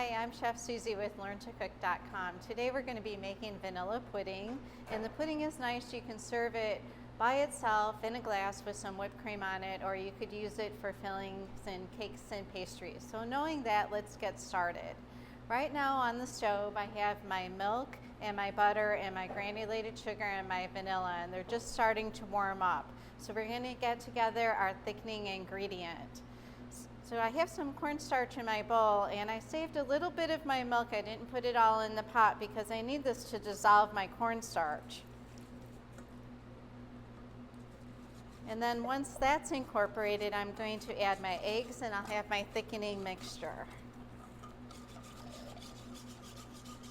Hi, I'm Chef Susie with LearnToCook.com. Today we're going to be making vanilla pudding, and the pudding is nice. You can serve it by itself in a glass with some whipped cream on it, or you could use it for fillings and cakes and pastries. So knowing that, let's get started. Right now on the stove I have my milk and my butter and my granulated sugar and my vanilla, and they're just starting to warm up. So we're going to get together our thickening ingredient. So I have some cornstarch in my bowl, and I saved a little bit of my milk. I didn't put it all in the pot because I need this to dissolve my cornstarch. And then once that's incorporated, I'm going to add my eggs, and I'll have my thickening mixture.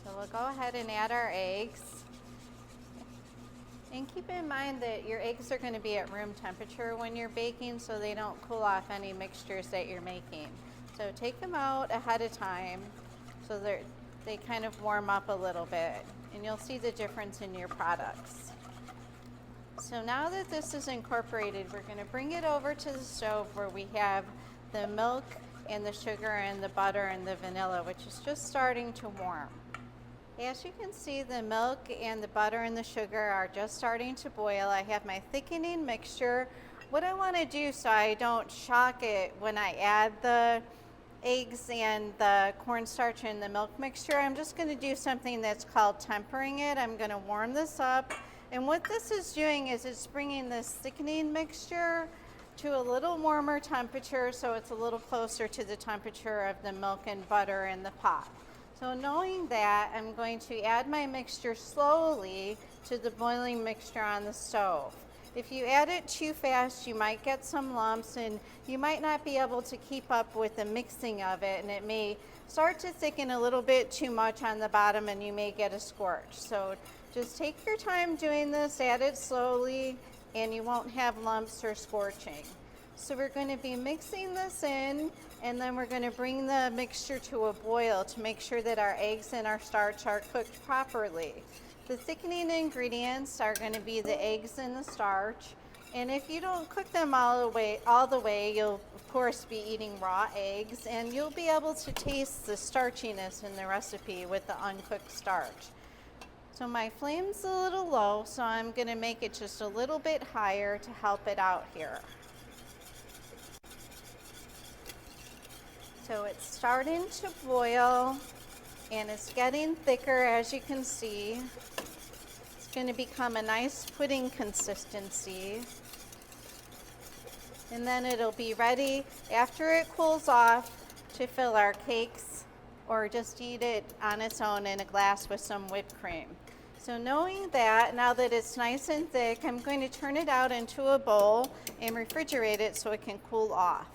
So we'll go ahead and add our eggs. And keep in mind that your eggs are going to be at room temperature when you're baking, so they don't cool off any mixtures that you're making. So take them out ahead of time so they kind of warm up a little bit, and you'll see the difference in your products. So now that this is incorporated, we're going to bring it over to the stove where we have the milk and the sugar and the butter and the vanilla, which is just starting to warm. As you can see, the milk and the butter and the sugar are just starting to boil. I have my thickening mixture. What I want to do so I don't shock it when I add the eggs and the cornstarch and the milk mixture, I'm just going to do something that's called tempering it. I'm going to warm this up. And what this is doing is it's bringing this thickening mixture to a little warmer temperature, so it's a little closer to the temperature of the milk and butter in the pot. So knowing that, I'm going to add my mixture slowly to the boiling mixture on the stove. If you add it too fast, you might get some lumps, and you might not be able to keep up with the mixing of it, and it may start to thicken a little bit too much on the bottom, and you may get a scorch. So just take your time doing this, add it slowly, and you won't have lumps or scorching. So we're going to be mixing this in, and then we're going to bring the mixture to a boil to make sure that our eggs and our starch are cooked properly. The thickening ingredients are going to be the eggs and the starch, and if you don't cook them all the way, you'll of course be eating raw eggs, and you'll be able to taste the starchiness in the recipe with the uncooked starch. So my flame's a little low, so I'm going to make it just a little bit higher to help it out here. So it's starting to boil, and it's getting thicker, as you can see. It's going to become a nice pudding consistency. And then it'll be ready after it cools off to fill our cakes, or just eat it on its own in a glass with some whipped cream. So knowing that, now that it's nice and thick, I'm going to turn it out into a bowl and refrigerate it so it can cool off.